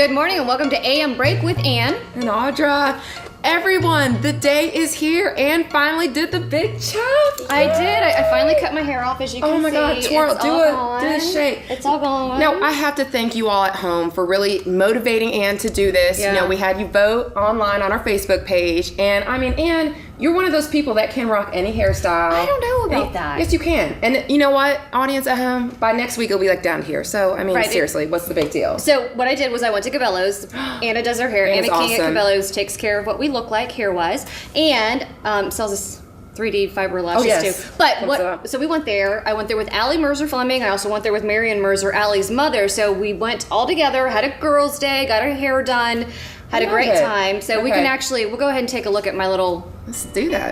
Good morning and welcome to AMBreak with Ann and Audra. Everyone, the day is here. Ann finally did the big chop. I did. I finally cut my hair off, as you can see. Oh my God, twirl, do a shake. It's all gone. Now, I have to thank you all at home for really motivating Ann to do this. Yeah. You know, we had you vote online on our Facebook page. And I mean, Ann, you're one of those people that can rock any hairstyle. I don't know about that. Yes, you can. And you know what, audience at home, by next week it'll be like down here. So, I mean, seriously, what's the big deal? So, what I did was I went to Cabela's. Anna does her hair. Anna King at Cabela's takes care of what we look like hair-wise. And sells us 3D fiber lashes too. But so we went there. I went there with Allie Mercer Fleming. I also went there with Marion Mercer, Allie's mother. So we went all together, had a girls' day, got our hair done, had a great time. So we can actually, we'll go ahead and take a look at my little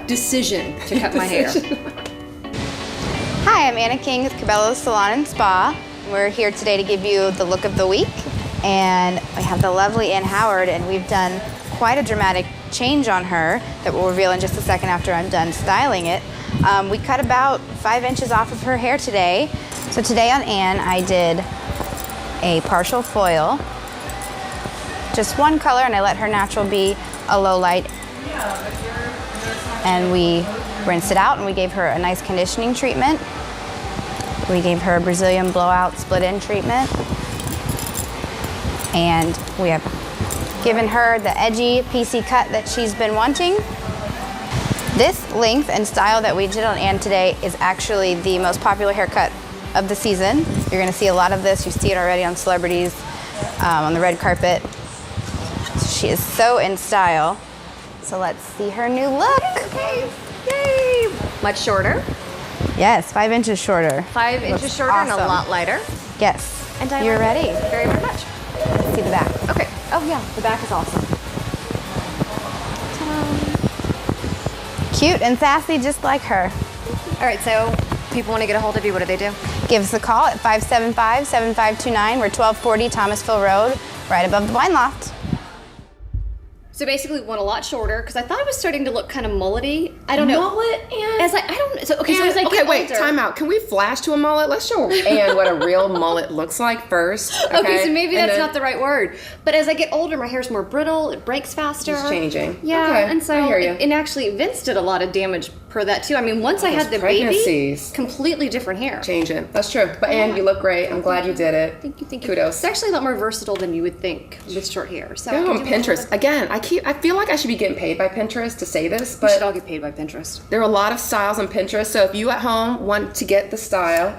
decision to cut my hair. Hi, I'm Anna King with Cabela's Salon and Spa. We're here today to give you the look of the week. And we have the lovely Ann Howard, and we've done quite a dramatic change on her that we'll reveal in just a second after I'm done styling it. We cut about 5 inches off of her hair today. So today on Ann, I did a partial foil, just one color, and I let her natural be a low light. And we rinsed it out and we gave her a nice conditioning treatment. We gave her a Brazilian blowout split-end treatment. And we have given her the edgy PC cut that she's been wanting. This length and style that we did on Ann today is actually the most popular haircut of the season. You're gonna see a lot of this. You see it already on celebrities, on the red carpet. She is so in style. So let's see her new look. Okay. Yay! Much shorter. Yes, 5 inches shorter. 5 inches shorter and a lot lighter. Yes. And I You're ready. Very, very much. Let's see the back. Okay. Oh yeah, the back is awesome. Ta-da. Cute and sassy, just like her. All right, so people want to get a hold of you, what do they do? Give us a call at 575-7529. We're 1240 Thomasville Road, right above the wine loft. So basically, we went a lot shorter because I thought it was starting to look kind of mullety. I don't know. Mullet, Ann? As like I don't. So okay, so as I get wait, older, time out. Can we flash to a mullet? Let's show Ann what a real mullet looks like first. Okay, so maybe that's not the right word. But as I get older, my hair's more brittle. It breaks faster. It's changing. Yeah, okay. and so I hear you. And actually, Vince did a lot of damage per that too. I mean, once I had the baby, completely different hair. Changing. That's true. But Ann, you look great. I'm glad you did it. Thank you. Thank you. Kudos. It's actually a lot more versatile than you would think with short hair. So go on Pinterest again. I feel like I should be getting paid by Pinterest to say this, but we should all get paid by Pinterest. There are a lot of styles on Pinterest. So if you at home want to get the style,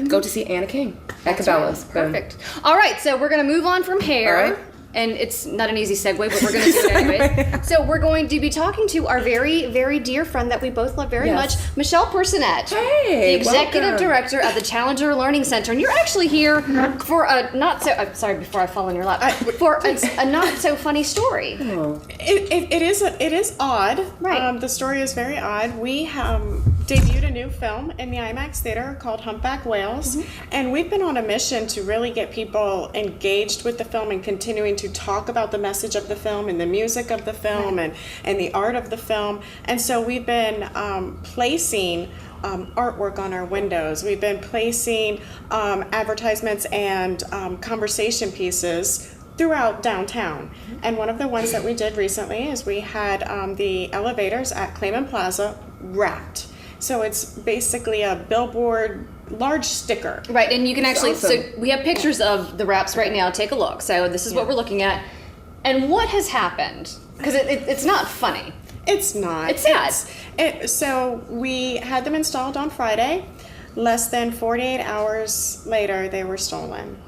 go to see Anna King at Cabela's. Perfect. All right, so we're gonna move on from hair. All right. And it's not an easy segue, but we're going to do it anyways. So we're going to be talking to our very, very dear friend that we both love very much, Michelle Personette, the executive director of the Challenger Learning Center. And you're actually here for a not so. I'm sorry, before I fall in your lap, for a not so funny story. Oh. It is odd. Right. The story is very odd. We debuted a new film in the IMAX theater called Humpback Whales, and we've been on a mission to really get people engaged with the film and continuing to talk about the message of the film and the music of the film and the art of the film. And so we've been placing artwork on our windows. We've been placing advertisements and conversation pieces throughout downtown. And one of the ones that we did recently is we had the elevators at Clayman Plaza wrapped. So it's basically a billboard, large sticker. Right, and you can actually, awesome. so we have pictures of the wraps right now. Take a look. So this is what we're looking at. And what has happened? Because it's not funny. It's not. It's sad. So we had them installed on Friday. Less than 48 hours later, they were stolen.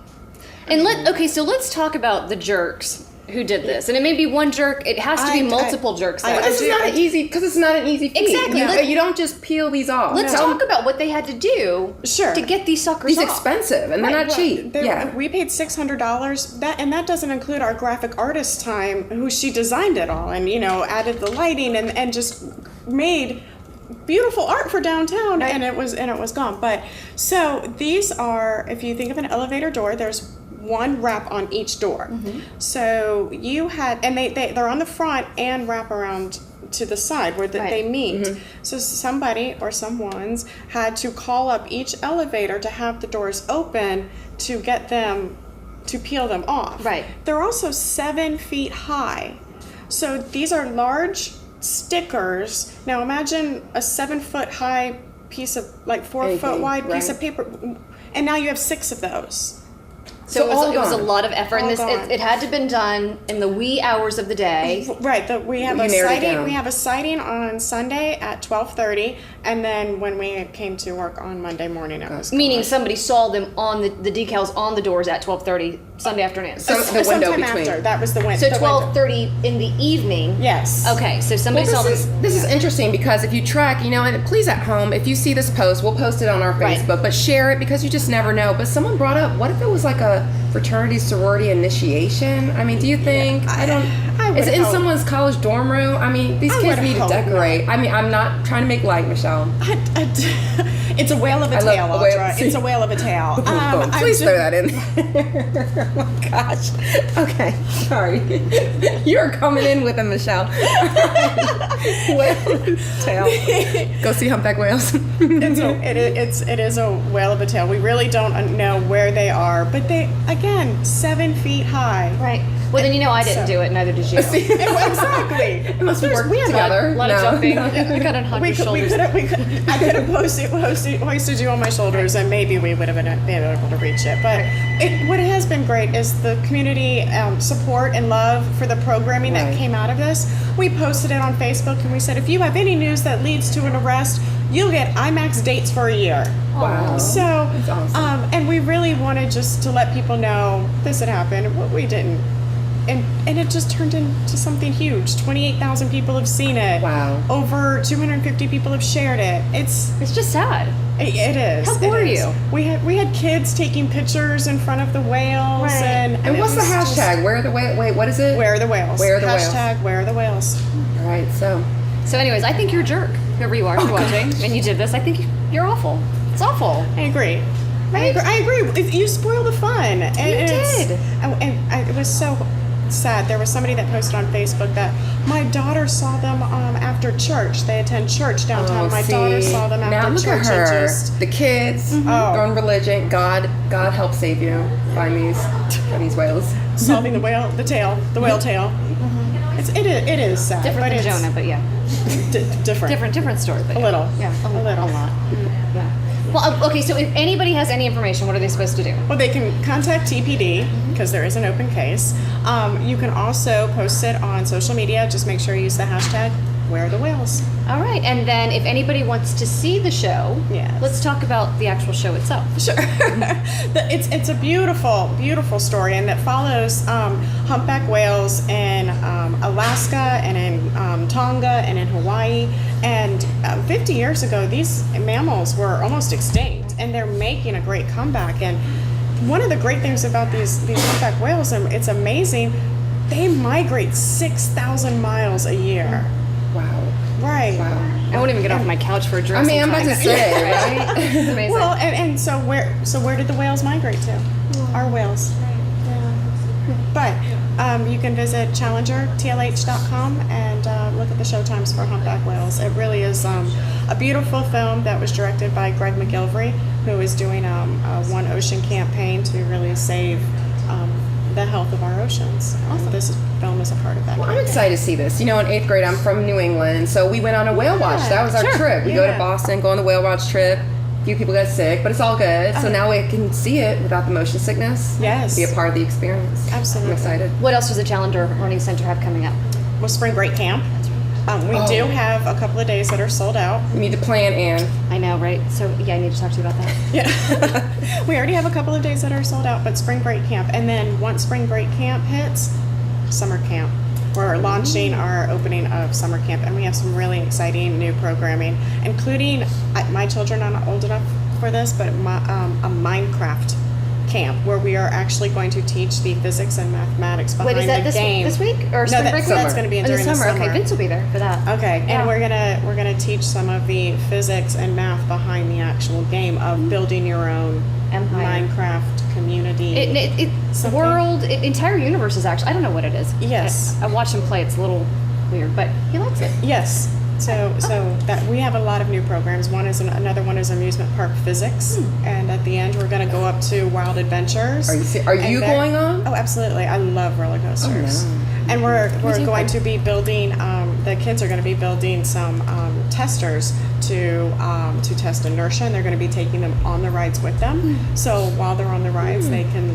And so let's talk about the jerks who did this. And it may be one jerk. It has to be multiple jerks. This is not an easy, because it's not an easy feat. Exactly. No. You don't just peel these off. Let's talk about what they had to do to get these suckers These off. expensive, and they're not cheap. We paid $600. That doesn't include our graphic artist time, who she designed it all, and added the lighting and just made beautiful art for downtown, and it was gone. But so these are, if you think of an elevator door, there's one wrap on each door. So you had, and they're on the front and wrap around to the side where they meet. So somebody or someone's had to call up each elevator to have the doors open to get them to peel them off. Right. They're also 7 feet high. So these are large stickers. Now imagine a 7 foot high piece of, like 4 foot wide piece of paper, and now you have 6 of those. So it was a lot of effort, and it had to have been done in the wee hours of the day. Right. We have a sighting. We have a sighting on Sunday at 12:30, and then when we came to work on Monday morning, it was meaning somebody saw them on the decals on the doors at 12:30 Sunday afternoon. So the window sometime between. after. That was the window. So 12:30 in the evening. Yes. Okay. So somebody saw this. This is interesting because if you track, and please at home, if you see this post, we'll post it on our Facebook, but share it because you just never know. But someone brought up, what if it was like a fraternity sorority initiation? I mean, do you think? Is it in someone's college dorm room? I mean, these kids need to decorate. I mean, I'm not trying to make light, Michelle. It's a whale of a tale, Audra. It's a whale of a tale. Please throw that in. Oh my gosh. Okay, sorry. You're coming in with a Michelle. Whale of a tale. Go see humpback whales. It is a whale of a tale. We really don't know where they are, but they, again, 7 feet high. Right. Well, then I didn't do it. Neither did you. Exactly. Unless we work together. A lot of jumping. We got on your shoulders. I could have hoisted you on my shoulders, and maybe we would have been able to reach it. But what has been great is the community support and love for the programming that came out of this. We posted it on Facebook, and we said, if you have any news that leads to an arrest, you'll get IMAX dates for a year. Wow. So, that's awesome. And we really wanted just to let people know this had happened. What we didn't. And it just turned into something huge. 28,000 people have seen it. Wow. Over 250 people have shared it. It's just sad. It is. How old are you? We had kids taking pictures in front of the whales. Right. And what's the hashtag? Where are the whales? Wait, what is it? Where are the whales? Where are the whales? Hashtag Where are the whales? All right, so anyways, I think you're a jerk. Whoever you are, you're watching, and you did this. I think you're awful. It's awful. I agree. Right? I agree. You spoil the fun. You did. And it was so sad. There was somebody that posted on Facebook that my daughter saw them after church. They attend church downtown. My daughter saw them after now look church. At her. The kids, throwing religion. God help save you by these whales. Solving the whale tail. It is sad. Different than Jonah, but yeah. Different story, but a little. Yeah, a lot. Yeah. Well, okay, so if anybody has any information, what are they supposed to do? Well, they can contact TPD because there is an open case. You can also post it on social media. Just make sure you use the hashtag Where are the Whales. All right, and then if anybody wants to see the show, let's talk about the actual show itself. Sure. It's a beautiful, beautiful story, and that follows humpback whales in Alaska and in Tonga and in Hawaii. And 50 years ago, these mammals were almost extinct, and they're making a great comeback. And one of the great things about these humpback whales, and it's amazing, they migrate 6,000 miles a year. Wow. Right. Wow. I won't even get off my couch for a drink. I mean, I'm about to say, right? It's amazing. Well, and so where did the whales migrate to? Our whales. But you can visit challengertlh.com and look at the showtimes for humpback whales. It really is a beautiful film that was directed by Greg McGilvery, who is doing a One Ocean campaign to really save the health of our oceans. Awesome. This film is a part of that. Well, I'm excited to see this. In 8th grade, I'm from New England, so we went on a whale watch. That was our trip. We go to Boston, go on the whale watch trip. A few people got sick, but it's all good. So now we can see it without the motion sickness. Yes. Be a part of the experience. Absolutely. I'm excited. What else does the Challenger Learning Center have coming up? Well, Spring Break Camp. We do have a couple of days that are sold out. We need to plan, Anne. I know, right? So, I need to talk to you about that. Yeah. We already have a couple of days that are sold out, but Spring Break Camp. And then once Spring Break Camp hits, Summer Camp. We're launching our opening of Summer Camp, and we have some really exciting new programming, including, my children are not old enough for this, but a Minecraft camp where we are actually going to teach the physics and mathematics behind the game. This week or spring break? That's going to be during the summer. Okay, Vince will be there for that. Okay, and we're gonna teach some of the physics and math behind the actual game of building your own empire, Minecraft community. Entire universe is actually, I don't know what it is. Yes, I watched him play. It's a little weird, but he likes it. Yes. So that we have a lot of new programs. Another one is amusement park physics, and at the end we're going to go up to Wild Adventures. Are you going on? Oh, absolutely! I love roller coasters. Oh, no. And we're going to be building. The kids are going to be building some testers to test inertia, and they're going to be taking them on the rides with them. So while they're on the rides, they can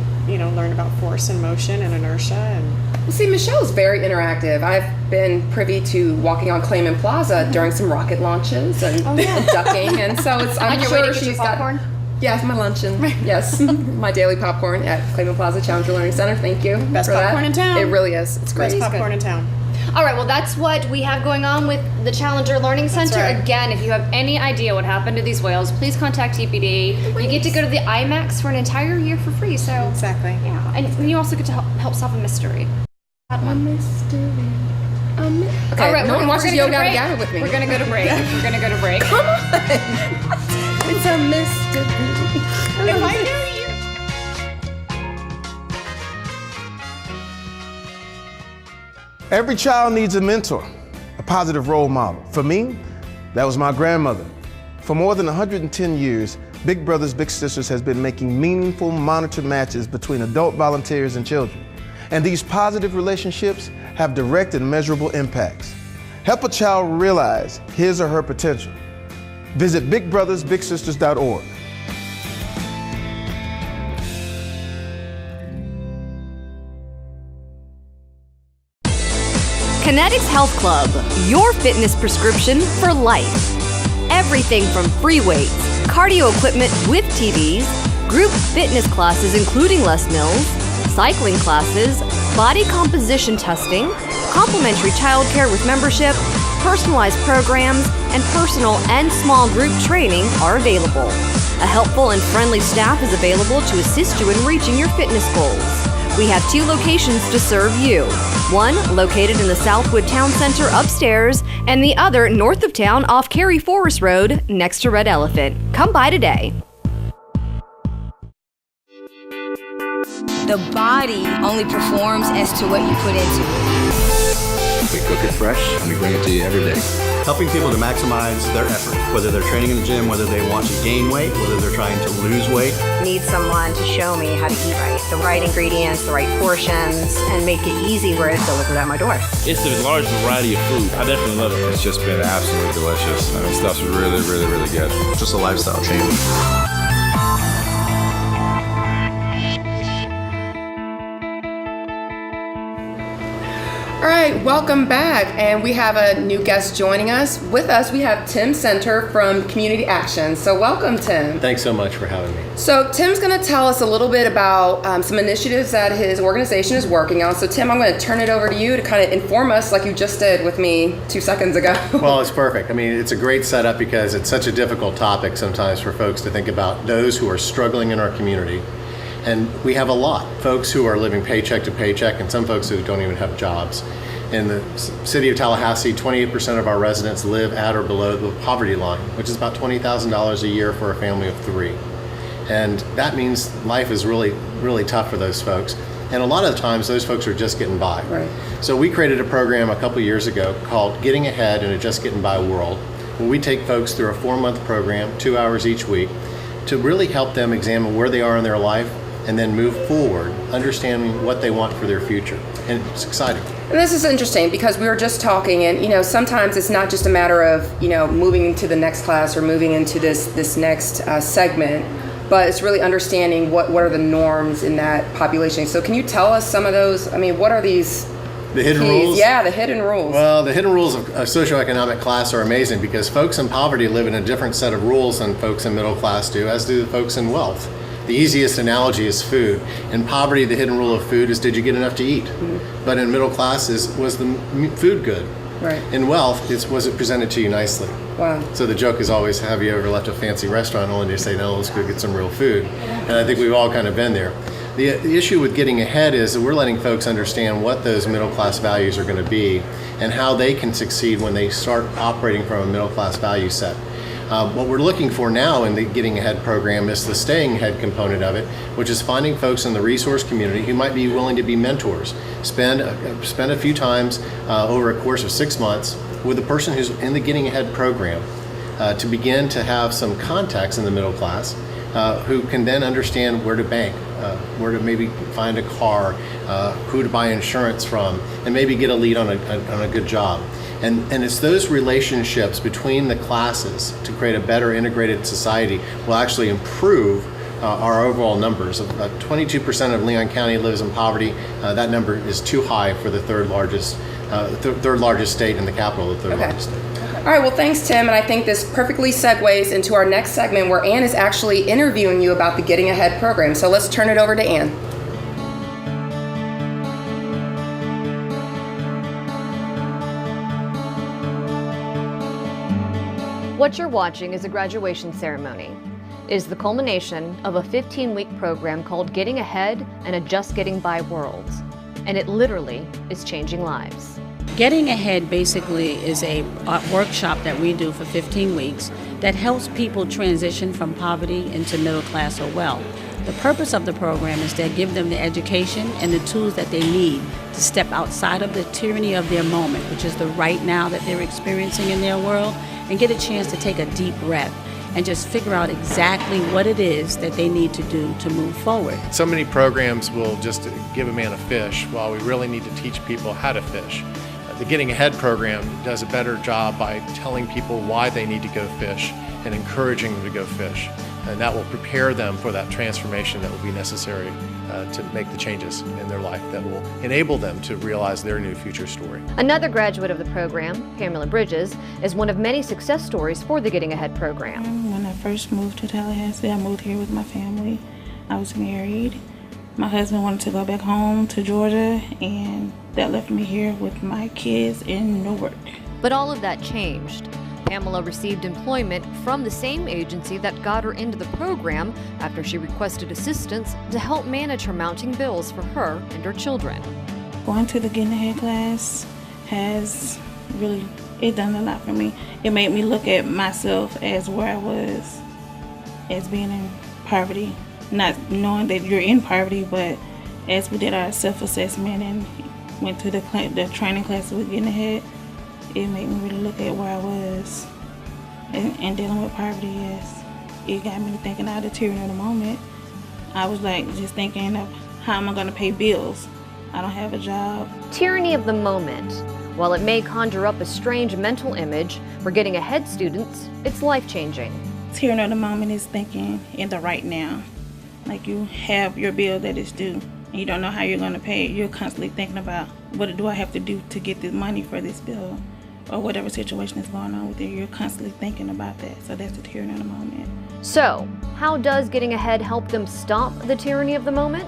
learn about force and motion and inertia. And well, see, Michelle's very interactive. I've been privy to walking on Clayman Plaza during some rocket launches and ducking, and so I'm sure she's got popcorn. Yes, my luncheon. Yes, my daily popcorn at Clayman Plaza Challenger Learning Center. Thank you. Best popcorn in town. It really is. It's great. Best popcorn in town. All right, well, that's what we have going on with the Challenger Learning Center. Right. Again, if you have any idea what happened to these whales, please contact TPD. You get to go to the IMAX for an entire year for free. So exactly. Yeah, and you also get to help solve a mystery. A mystery. Okay, all right, no one watches Yoga Out Together with me. We're going to go to break. We're going to go to break. Come on. It's a mystery. If I knew you. Every child needs a mentor, a positive role model. For me, that was my grandmother. For more than 110 years, Big Brothers Big Sisters has been making meaningful monitored matches between adult volunteers and children. And these positive relationships have direct and measurable impacts. Help a child realize his or her potential. Visit bigbrothersbigsisters.org. Kinetics Health Club, your fitness prescription for life. Everything from free weights, cardio equipment with TVs, group fitness classes including Les Mills, cycling classes, body composition testing, complimentary childcare with membership, personalized programs, and personal and small group training are available. A helpful and friendly staff is available to assist you in reaching your fitness goals. We have 2 locations to serve you. One located in the Southwood Town Center upstairs, and the other north of town off Cary Forest Road next to Red Elephant. Come by today. The body only performs as to what you put into it. We cook it fresh and we bring it to you every day. Helping people to maximize their effort, whether they're training in the gym, whether they want to gain weight, whether they're trying to lose weight. Need someone to show me how to eat right, the right ingredients, the right portions, and make it easy where it's delivered at my door. It's a large variety of food. I definitely love it. It's just been absolutely delicious. I mean, stuff's really, really, really good. Just a lifestyle change. All right, welcome back, and we have a new guest joining us. With us, we have Tim Center from Community Action. So welcome, Tim. Thanks so much for having me. So Tim's going to tell us a little bit about some initiatives that his organization is working on. So Tim, I'm going to turn it over to you to kind of inform us like you just did with me 2 seconds ago. Well, it's perfect. I mean, it's a great setup because it's such a difficult topic sometimes for folks to think about those who are struggling in our community. And we have a lot. Folks who are living paycheck to paycheck and some folks who don't even have jobs. In the city of Tallahassee, 28% of our residents live at or below the poverty line, which is about $20,000 a year for a family of 3. And that means life is really, really tough for those folks. And a lot of the times those folks are just getting by. Right. So we created a program a couple years ago called Getting Ahead in a Just Getting By World, where we take folks through a 4-month program, 2 hours each week, to really help them examine where they are in their life and then move forward, understanding what they want for their future. And it's exciting. And this is interesting because we were just talking, and sometimes it's not just a matter of moving into the next class or moving into this next segment, but it's really understanding what are the norms in that population. So can you tell us some of those? I mean, what are these? The hidden rules? Yeah, the hidden rules. Well, the hidden rules of socioeconomic class are amazing because folks in poverty live in a different set of rules than folks in middle class do, as do the folks in wealth. The easiest analogy is food. In poverty, the hidden rule of food is, did you get enough to eat? Mm-hmm. But in middle class, was the food good? Right. In wealth, was it presented to you nicely? Wow. So the joke is always, have you ever left a fancy restaurant only to say, no, let's go get some real food? And I think we've all kind of been there. The issue with getting ahead is that we're letting folks understand what those middle class values are going to be and how they can succeed when they start operating from a middle class value set. What we're looking for now in the Getting Ahead program is the staying ahead component of it, which is finding folks in the resource community who might be willing to be mentors. Spend a few times over a course of 6 months with a person who's in the Getting Ahead program to begin to have some contacts in the middle class who can then understand where to bank, where to maybe find a car, who to buy insurance from, and maybe get a lead on a good job. And it's those relationships between the classes to create a better integrated society will actually improve our overall numbers. 22% of Leon County lives in poverty. That number is too high for the third largest state in the capital, the third largest state. All right, well, thanks, Tim. And I think this perfectly segues into our next segment where Ann is actually interviewing you about the Getting Ahead program. So let's turn it over to Ann. What you're watching is a graduation ceremony. It is the culmination of a 15-week program called Getting Ahead and a Just Getting By World. And it literally is changing lives. Getting Ahead basically is a workshop that we do for 15 weeks that helps people transition from poverty into middle class or wealth. The purpose of the program is to give them the education and the tools that they need to step outside of the tyranny of their moment, which is the right now that they're experiencing in their world, and get a chance to take a deep breath and just figure out exactly what it is that they need to do to move forward. So many programs will just give a man a fish, while we really need to teach people how to fish. The Getting Ahead program does a better job by telling people why they need to go fish and encouraging them to go fish. And that will prepare them for that transformation that will be necessary to make the changes in their life that will enable them to realize their new future story. Another graduate of the program, Pamela Bridges, is one of many success stories for the Getting Ahead program. When I first moved to Tallahassee, I moved here with my family. I was married. My husband wanted to go back home to Georgia, and that left me here with my kids and no work. But all of that changed. Pamela received employment from the same agency that got her into the program after she requested assistance to help manage her mounting bills for her and her children. Going to the Getting Ahead class has really, it done a lot for me. It made me look at myself as where I was, as being in poverty. Not knowing that you're in poverty, but as we did our self-assessment and went to the training classes with Getting Ahead, it made me really look at where I was and dealing with poverty. Yes, it got me thinking out of the tyranny of the moment. I was like just thinking of how am I going to pay bills? I don't have a job. Tyranny of the moment. While it may conjure up a strange mental image, for Getting Ahead students, it's life-changing. Tyranny of the moment is thinking in the right now. Like you have your bill that is due, and you don't know how you're going to pay it. You're constantly thinking about, what do I have to do to get this money for this bill? Or whatever situation is going on with you, you're constantly thinking about that. So that's the tyranny of the moment. So, how does Getting Ahead help them stop the tyranny of the moment?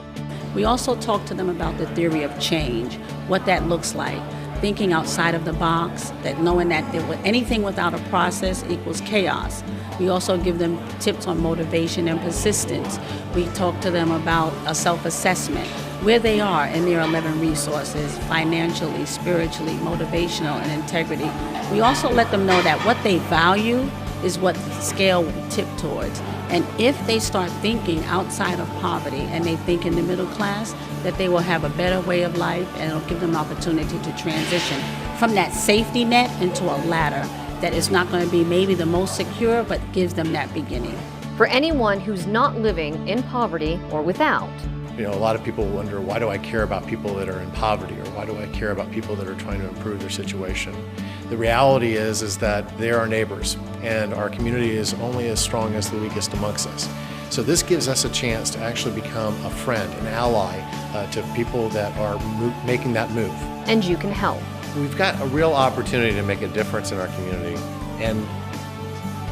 We also talk to them about the theory of change, what that looks like. Thinking outside of the box, that knowing that anything without a process equals chaos. We also give them tips on motivation and persistence. We talk to them about a self-assessment, where they are in their 11 resources, financially, spiritually, motivational, and integrity. We also let them know that what they value is what the scale will tip towards. And if they start thinking outside of poverty and they think in the middle class, that they will have a better way of life, and it'll give them an opportunity to transition from that safety net into a ladder that is not going to be maybe the most secure, but gives them that beginning. For anyone who's not living in poverty or without. You know, a lot of people wonder, why do I care about people that are in poverty, or why do I care about people that are trying to improve their situation? The reality is that they are our neighbors, and our community is only as strong as the weakest amongst us. So this gives us a chance to actually become a friend, an ally to people that are making that move. And you can help. We've got a real opportunity to make a difference in our community, and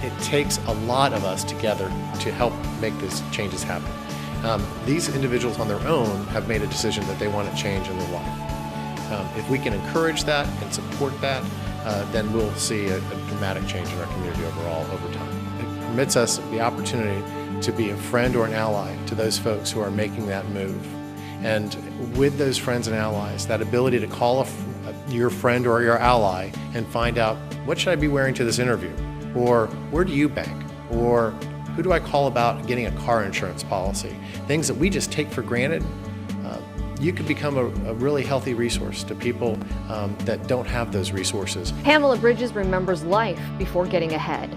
it takes a lot of us together to help make these changes happen. These individuals on their own have made a decision that they want to change in their life. If we can encourage that and support that, then we'll see a dramatic change in our community overall over time. It permits us the opportunity to be a friend or an ally to those folks who are making that move. And with those friends and allies, that ability to call your friend or your ally and find out, what should I be wearing to this interview? Or where do you bank? Or who do I call about getting a car insurance policy? Things that we just take for granted. you could become a really healthy resource to people that don't have those resources. Pamela Bridges remembers life before getting ahead.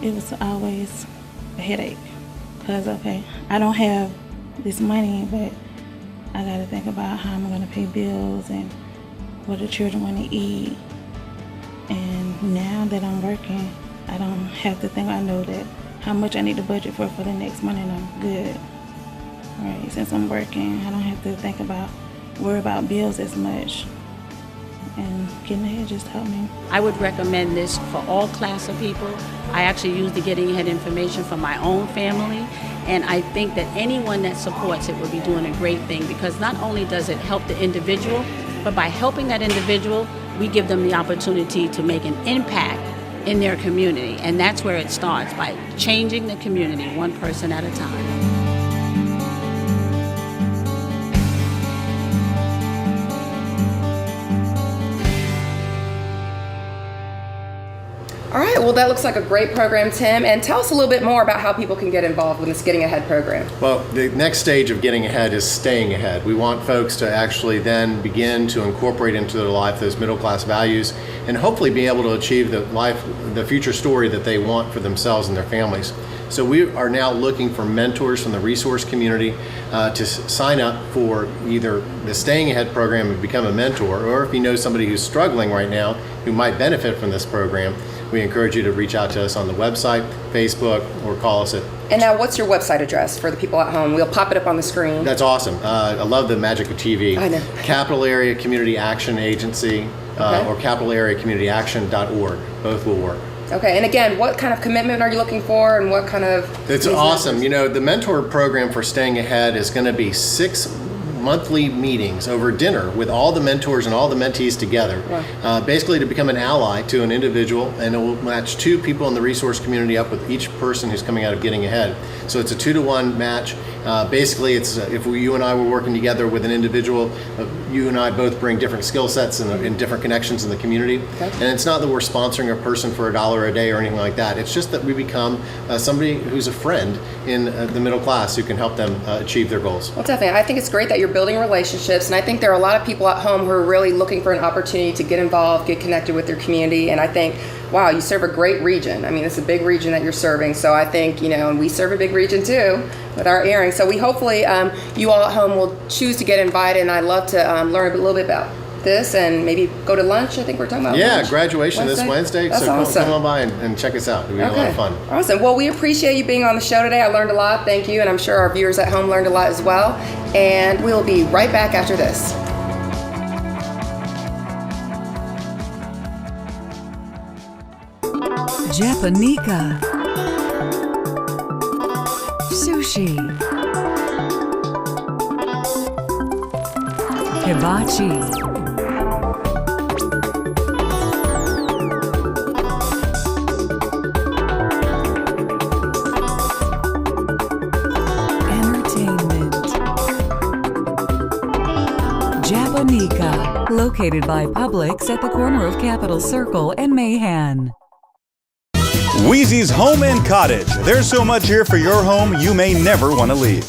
It was always a headache because, okay, I don't have this money, but I got to think about how I'm going to pay bills and what the children want to eat. And now that I'm working, I don't have to think. I know that how much I need to budget for the next month, and I'm good. Right, since I'm working, I don't have to worry about bills as much. And getting ahead just helped me. I would recommend this for all class of people. I actually use the Getting Ahead information for my own family, and I think that anyone that supports it will be doing a great thing, because not only does it help the individual, but by helping that individual, we give them the opportunity to make an impact in their community. And that's where it starts, by changing the community one person at a time. All right, well, that looks like a great program, Tim. And tell us a little bit more about how people can get involved with this Getting Ahead program. Well, the next stage of getting ahead is staying ahead. We want folks to actually then begin to incorporate into their life those middle class values and hopefully be able to achieve the future story that they want for themselves and their families. So we are now looking for mentors from the resource community to sign up for either the Staying Ahead program and become a mentor, or if you know somebody who's struggling right now who might benefit from this program, we encourage you to reach out to us on the website, Facebook, or call us at... And now, what's your website address for the people at home? We'll pop it up on the screen. That's awesome. I love the magic of TV. I know. Capital Area Community Action Agency or capitalareacommunityaction.org. Both will work. Okay, and again, what kind of commitment are you looking for, and what kind of... It's awesome. You know, the mentor program for Staying Ahead is going to be 6 monthly meetings over dinner with all the mentors and all the mentees together, basically to become an ally to an individual, and it will match 2 people in the resource community up with each person who's coming out of Getting Ahead. So it's a 2-to-1 match. Basically, it's if you and I were working together with an individual, you and I both bring different skill sets and different connections in the community. Okay. And it's not that we're sponsoring a person for $1 a day or anything like that. It's just that we become somebody who's a friend in the middle class who can help them achieve their goals. Well, definitely. I think it's great that you're building relationships, and I think there are a lot of people at home who are really looking for an opportunity to get involved, get connected with their community, and I think, wow, you serve a great region. I mean, it's a big region that you're serving, so I think, and we serve a big region too with our airing. So we hopefully, you all at home will choose to get invited, and I'd love to learn a little bit about this and maybe go to lunch. I think we're talking about lunch. Graduation this Wednesday. That's so awesome. Come on by and check us out. It'll be a lot of fun. Awesome. Well, we appreciate you being on the show today. I learned a lot. Thank you. And I'm sure our viewers at home learned a lot as well. And we'll be right back after this. Japanica, sushi, hibachi, Japanica, located by Publix at the corner of Capitol Circle and Mahan. Wheezy's Home and Cottage. There's so much here for your home you may never want to leave.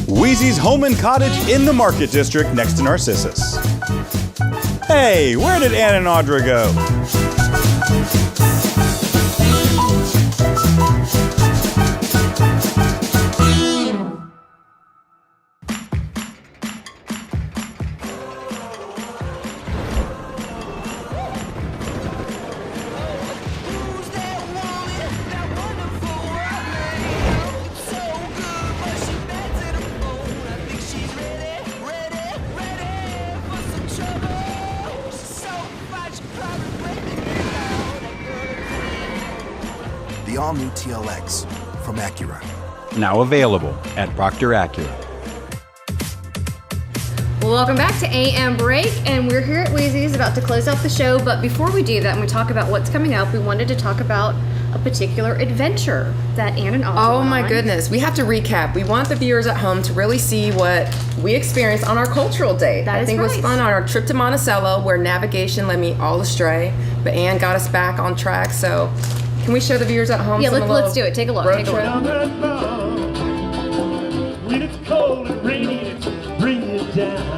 Wheezy's Home and Cottage in the Market District next to Narcissus. Hey, where did Ann and Audra go? The all-new TLX from Acura. Now available at Proctor Acura. Well, welcome back to AMBreak, and we're here at Wheezy's about to close out the show. But before we do that and we talk about what's coming up, we wanted to talk about a particular adventure that Ann and Audra Oh went my on. goodness, we have to recap. We want the viewers at home to really see what we experienced on our cultural date. I think it was fun on our trip to Monticello, where navigation led me all astray, but Ann got us back on track. So can we show the viewers at home? Yeah, let's do it. Take a look. Take a look. When it's cold and rainy, it's bring it down.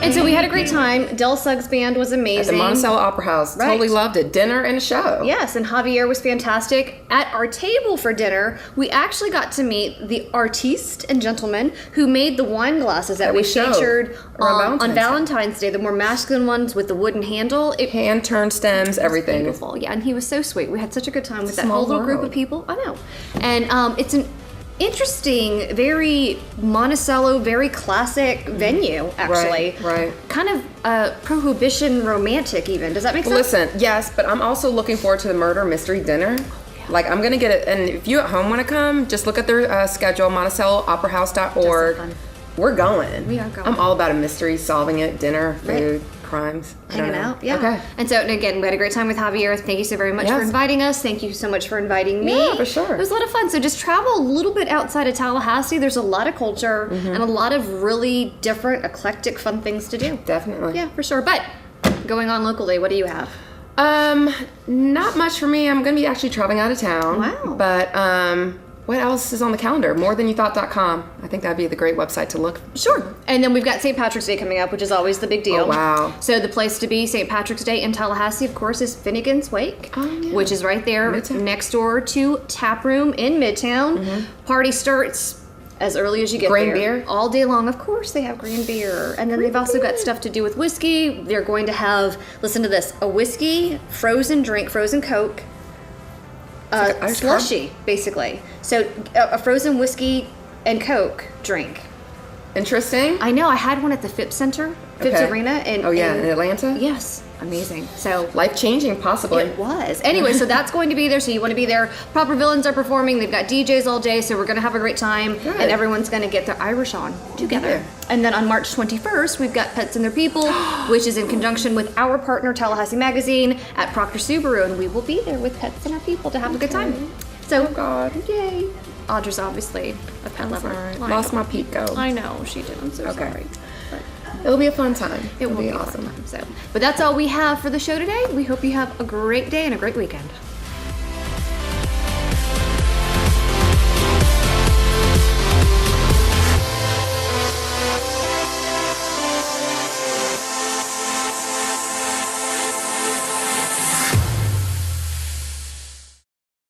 And so we had a great time. Del Suggs Band was amazing. At the Monticello Opera House. Right. Totally loved it. Dinner and a show. Yes, and Javier was fantastic. At our table for dinner, we actually got to meet the artiste and gentleman who made the wine glasses that we featured on Valentine's Day, the more masculine ones with the wooden handle. Hand-turned stems, everything. Beautiful, yeah, and he was so sweet. We had such a good time with that whole little group of people. I know. And it's an interesting, very Monticello, very classic venue, actually. Right. Kind of prohibition romantic, even. Does that make sense? Listen, yes, but I'm also looking forward to the murder mystery dinner. Like, I'm going to get it. And if you at home want to come, just look at their schedule, MonticelloOperaHouse.org. We're going. We are going. I'm all about a mystery, solving it, dinner, food, crimes. Hanging out, yeah. Okay. And so, and again, we had a great time with Javier. Thank you so very much for inviting us. Thank you so much for inviting me. Yeah, for sure. It was a lot of fun. So just travel a little bit outside of Tallahassee. There's a lot of culture and a lot of really different, eclectic, fun things to do. Definitely. Yeah, for sure. But going on locally, what do you have? Not much for me. I'm going to be actually traveling out of town. Wow. But what else is on the calendar? MoreThanYouThought.com. I think that'd be the great website to look. Sure. And then we've got St. Patrick's Day coming up, which is always the big deal. Oh, wow. So the place to be, St. Patrick's Day in Tallahassee, of course, is Finnegan's Wake, which is right there next door to Tap Room in Midtown. Party starts as early as you get Green there. beer? All day long. Of course they have green beer. And then they've also got stuff to do with whiskey. They're going to have, listen to this, a whiskey, frozen drink, frozen Coke, slushy, basically. So a frozen whiskey and Coke drink. Interesting. I know. I had one at the Phipps Center, Phipps Arena. In Atlanta? Yes. Amazing. So life-changing, possibly. It was. Anyway, so that's going to be there. So you want to be there. Proper Villains are performing. They've got DJs all day. So we're going to have a great time. Good. And everyone's going to get their Irish on together. Yeah. And then on March 21st, we've got Pets and Their People, which is in conjunction with our partner, Tallahassee Magazine, at Proctor Subaru. And we will be there with Pets and Our People to have a good time. So, yay. Audra's obviously a pet lover. Lost my Pico. I know, she did. I'm so sorry. But it'll be a fun time. It will be awesome. But that's all we have for the show today. We hope you have a great day and a great weekend.